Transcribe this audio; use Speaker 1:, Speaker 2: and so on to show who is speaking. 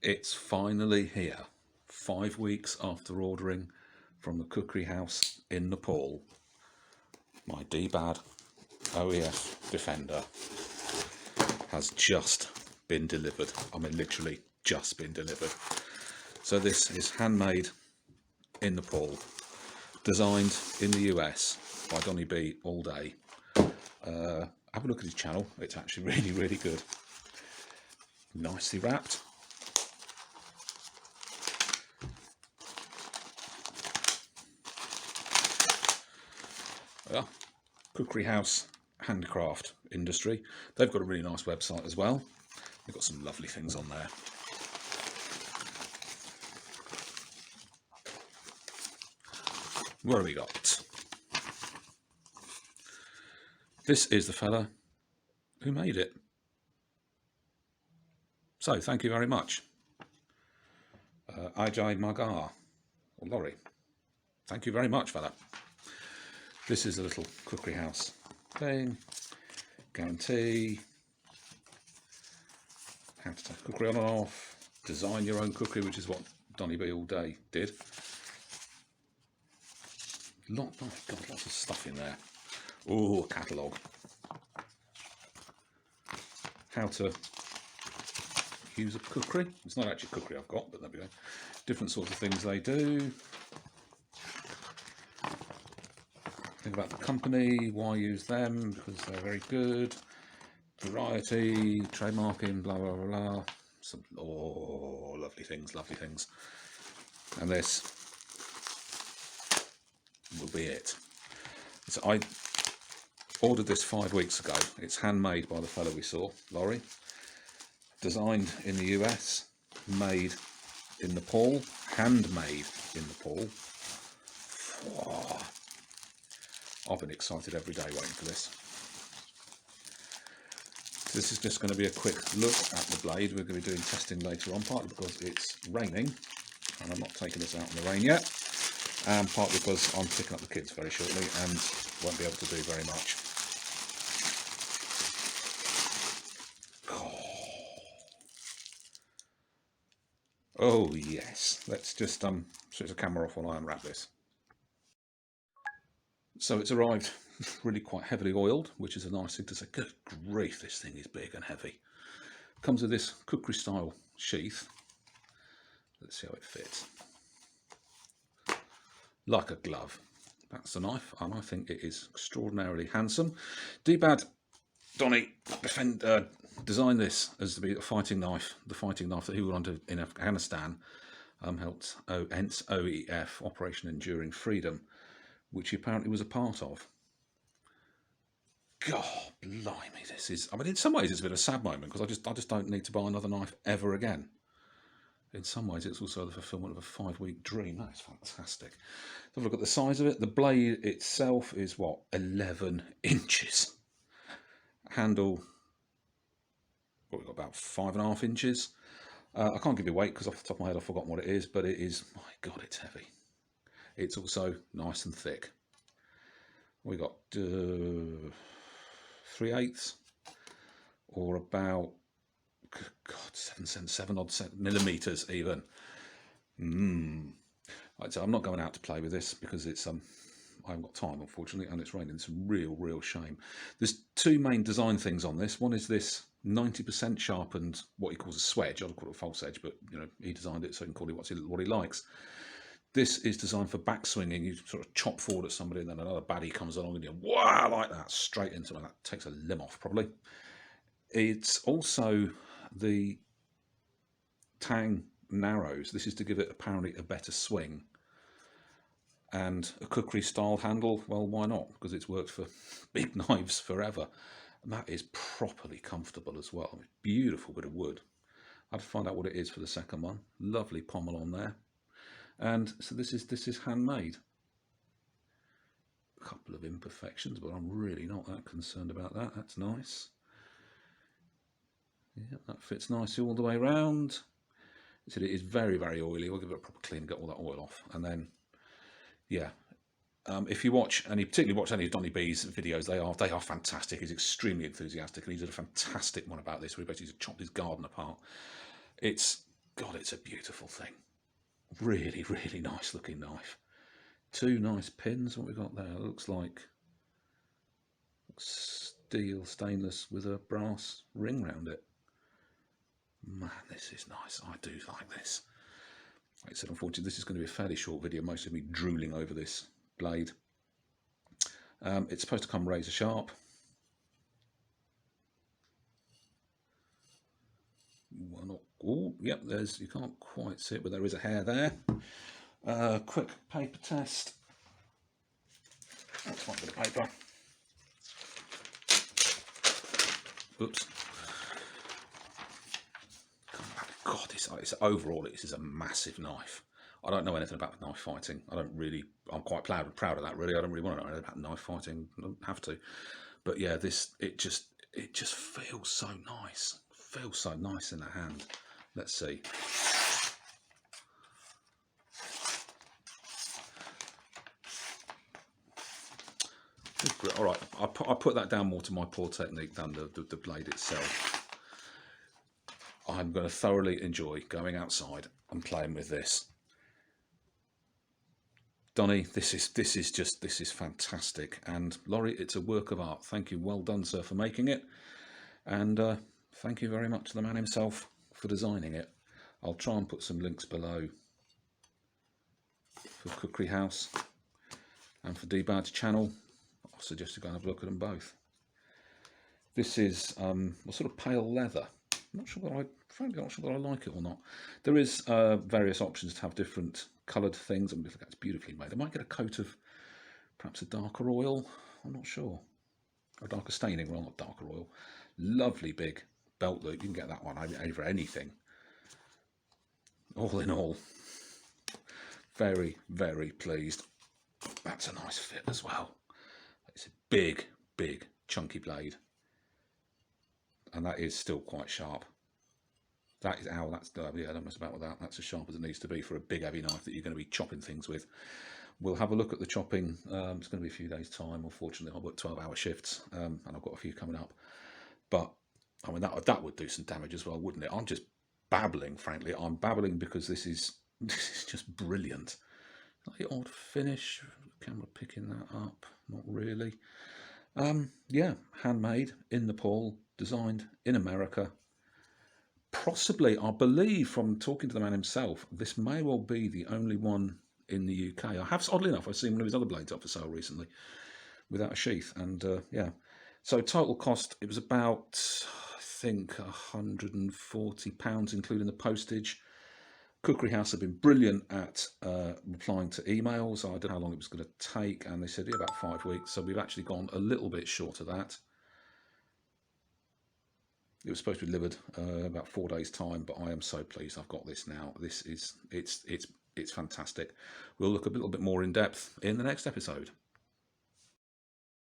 Speaker 1: It's finally here, 5 weeks after ordering from the cookery house in Nepal. My dbad OEF Defender has just been delivered. I mean, literally just been delivered. So this is handmade in Nepal, designed in the US by Donny B all day. Have a look at his channel. It's actually really, really good. Nicely wrapped. Cookery house handcraft industry. They've got a really nice website as well. They've got some lovely things on there. What have we got? This is the fella who made it. So thank you very much. Ajay Magar, or Laurie. Thank you very much, fella. This is a little cookery house thing. Guarantee. How to take cookery on and off. Design your own cookery, which is what Donny B all day did. Oh my God, lots of stuff in there. Oh, catalogue. How to use a cookery. It's not actually cookery I've got, but there we go. Different sorts of things they do. Think about the company, why use them, because they're very good. Variety, trademarking, blah, blah, blah. Some, oh, lovely things, lovely things. And this will be it. So I ordered this 5 weeks ago. It's handmade by the fellow we saw, Laurie. Designed in the US, made in Nepal, handmade in Nepal. Oh, I've been excited every day waiting for this. This is just going to be a quick look at the blade. We're going to be doing testing later on, partly because it's raining and I'm not taking this out in the rain yet, and partly because I'm picking up the kids very shortly and won't be able to do very much. Oh yes, let's just switch the camera off while I unwrap this. So it's arrived really quite heavily oiled, which is a nice thing to say. Good grief, this thing is big and heavy. Comes with this cookery style sheath. Let's see how it fits. Like a glove. That's the knife, and I think it is extraordinarily handsome. dbad Donny designed this as to be a fighting knife, the fighting knife that he went on to in Afghanistan, helped hence OEF, Operation Enduring Freedom, which he apparently was a part of. God, blimey, this is, I mean, in some ways it's a bit of a sad moment, because I just don't need to buy another knife ever again. In some ways it's also the fulfillment of a 5-week dream. That's fantastic. Have a look at the size of it. The blade itself is what, 11 inches. Handle, what, we've got about 5.5 inches. I can't give you a weight because off the top of my head I've forgotten what it is, but it is, my God, it's heavy. It's also nice and thick. We got 3/8, or about, God, 7 odd millimeters even. Right, so I'm not going out to play with this because it's I haven't got time, unfortunately, and it's raining. It's a real shame. There's two main design things on this. One is this 90% sharpened, what he calls a swedge. I'd call it a false edge, but you know, he designed it so he can call it what he likes. This is designed for back swinging. You sort of chop forward at somebody, and then another baddie comes along and you wow, like that, straight into it. That takes a limb off probably. It's also the tang narrows. This is to give it apparently a better swing. And a cookery style handle, well, why not? Because it's worked for big knives forever. And that is properly comfortable as well. Beautiful bit of wood. I'll have to find out what it is for the second one. Lovely pommel on there. And so this is handmade. A couple of imperfections, but I'm really not that concerned about that. That's nice. Yeah, that fits nicely all the way around. So it is very oily. We'll give it a proper clean, get all that oil off, and then yeah. If you watch, and you particularly watch any of Donny B's videos, they are fantastic. He's extremely enthusiastic, and he did a fantastic one about this, where he basically chopped his garden apart. It's God, it's a beautiful thing. Really, really nice looking knife. Two nice pins. What we got there? It looks like steel stainless with a brass ring round it. Man, this is nice. I do like this. Like I said, unfortunately, this is going to be a fairly short video, most of me drooling over this blade. It's supposed to come razor sharp. Oh, yep, there's, you can't quite see it, but there is a hair there. Quick paper test. That's one bit of paper. Oops. God, it's overall, this is a massive knife. I don't know anything about knife fighting. I'm quite proud of that, really. I don't really want to know anything about knife fighting. I don't have to. But yeah, it just feels so nice. Feels so nice in the hand. Let's see. All right, I put that down more to my poor technique than the blade itself. I'm going to thoroughly enjoy going outside and playing with this. Donny, this is fantastic. And Laurie, it's a work of art. Thank you. Well done, sir, for making it. And thank you very much to the man himself for designing it. I'll try and put some links below for Cookery House and for dbad's channel. I suggest you go and have a look at them both. This is a sort of pale leather. I'm not sure whether frankly, not sure whether I like it or not. There is various options to have different coloured things. I mean, that's beautifully made. I might get a coat of perhaps a darker oil. I'm not sure. A darker staining oil, not darker oil. Lovely big belt loop. You can get that one over anything. All in all, very, very pleased. That's a nice fit as well. It's a big, big, chunky blade. And that is still quite sharp. That is, ow, that's, yeah, don't mess about with that. That's as sharp as it needs to be for a big, heavy knife that you're going to be chopping things with. We'll have a look at the chopping. It's going to be a few days' time. Unfortunately, I work 12-hour shifts, and I've got a few coming up. But, I mean, that would do some damage as well, wouldn't it? I'm just babbling, frankly. I'm babbling because this is just brilliant. Slightly odd finish. Camera picking that up. Not really. Yeah, handmade in Nepal, designed in America. Possibly, I believe from talking to the man himself, this may well be the only one in the UK. I have, oddly enough, I've seen one of his other blades up for sale recently without a sheath. And yeah, so total cost, it was about, I think, £140, including the postage. Cookery House have been brilliant at replying to emails. I don't know how long it was going to take, and they said, yeah, about 5 weeks. So we've actually gone a little bit short of that. It was supposed to be delivered about 4 days' time, but I am so pleased I've got this now. This is it's fantastic. We'll look a little bit more in depth in the next episode.